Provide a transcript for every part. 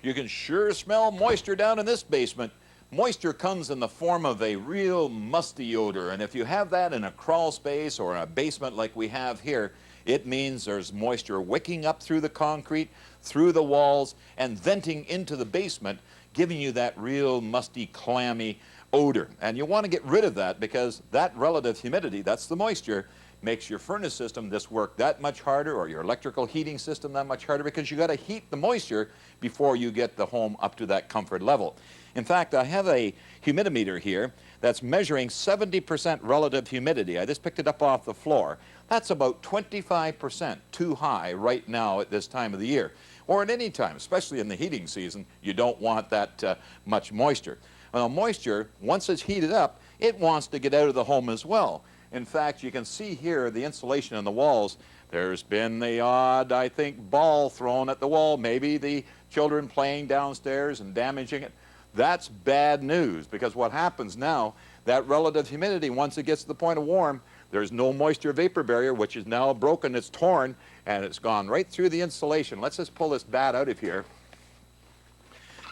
You can sure smell moisture down in this basement. Moisture comes in the form of a real musty odor, and if you have that in a crawl space or in a basement like we have here, it means there's moisture wicking up through the concrete, through the walls, and venting into the basement, giving you that real musty, clammy odor. And you want to get rid of that because that relative humidity, that's the moisture, makes your furnace system this work that much harder, or your electrical heating system that much harder, because you got to heat the moisture before you get the home up to that comfort level. In fact, I have a humidimeter here that's measuring 70% relative humidity. I just picked it up off the floor. That's about 25% too high right now at this time of the year, or at any time, especially in the heating season. You don't want that much moisture. Well, moisture, once it's heated up, it wants to get out of the home as well. In fact, you can see here the insulation on the walls. There's been the odd, I think, ball thrown at the wall, maybe the children playing downstairs and damaging it. That's bad news, because what happens now, that relative humidity, once it gets to the point of warm, there's no moisture vapor barrier, which is now broken, it's torn, and it's gone right through the insulation. Let's just pull this bat out of here.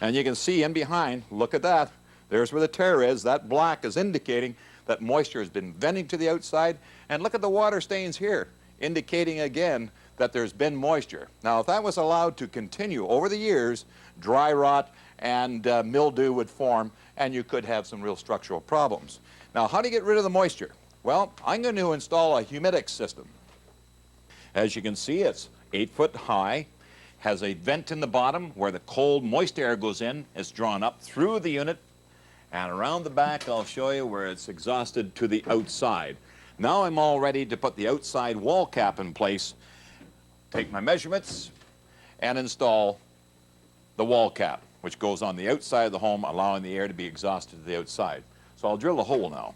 And you can see in behind, look at that, there's where the tear is. That black is indicating that moisture has been venting to the outside. And look at the water stains here, indicating again that there's been moisture. Now, if that was allowed to continue over the years, dry rot and mildew would form, and you could have some real structural problems. Now, how do you get rid of the moisture? Well, I'm going to install a Humidex system. As you can see, it's 8 foot high, has a vent in the bottom where the cold, moist air goes in. It's drawn up through the unit, and around the back, I'll show you where it's exhausted to the outside. Now I'm all ready to put the outside wall cap in place, take my measurements, and install the wall cap, which goes on the outside of the home, allowing the air to be exhausted to the outside. So I'll drill a hole now.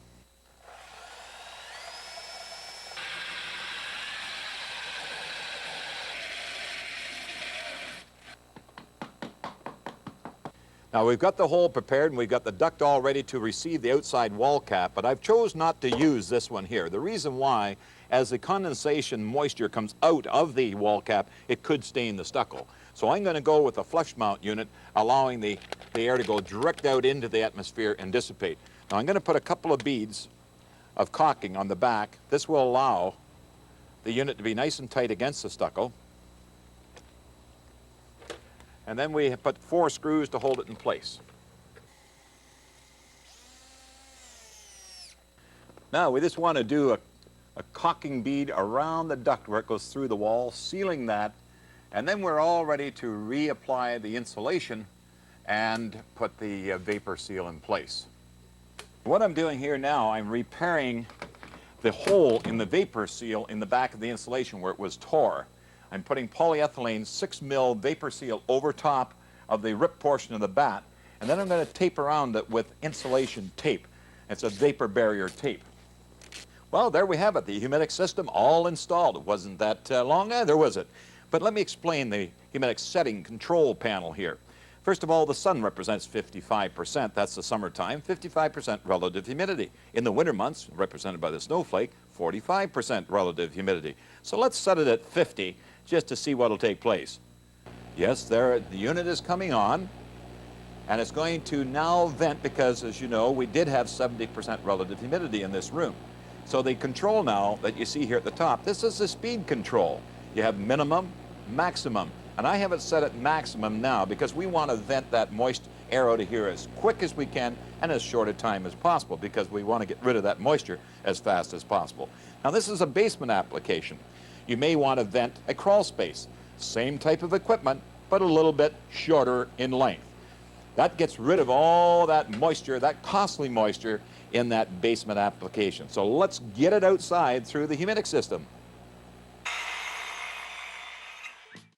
Now we've got the hole prepared and we've got the duct all ready to receive the outside wall cap, but I've chose not to use this one here. The reason why, as the condensation moisture comes out of the wall cap, it could stain the stucco. So I'm going to go with a flush mount unit, allowing the air to go direct out into the atmosphere and dissipate. Now I'm going to put a couple of beads of caulking on the back. This will allow the unit to be nice and tight against the stucco. And then we put 4 screws to hold it in place. Now we just want to do a caulking bead around the duct where it goes through the wall, sealing that, and then we're all ready to reapply the insulation and put the vapor seal in place. What I'm doing here now, I'm repairing the hole in the vapor seal in the back of the insulation where it was tore. I'm putting polyethylene 6 mil vapor seal over top of the ripped portion of the bat, and then I'm going to tape around it with insulation tape. It's a vapor barrier tape. Well, there we have it, the Humidex system all installed. It wasn't that long either, was it? But let me explain the Humidex setting control panel here. First of all, the sun represents 55%. That's the summertime, 55% relative humidity. In the winter months, represented by the snowflake, 45% relative humidity. So let's set it at 50 just to see what will take place. Yes, there, the unit is coming on, and it's going to now vent because, as you know, we did have 70% relative humidity in this room. So the control now that you see here at the top, this is the speed control. You have minimum, maximum, and I have it set at maximum now because we want to vent that moist air out of here as quick as we can and as short a time as possible, because we want to get rid of that moisture as fast as possible. Now this is a basement application. You may want to vent a crawl space. Same type of equipment, but a little bit shorter in length. That gets rid of all that moisture, that costly moisture in that basement application. So let's get it outside through the Humidex system.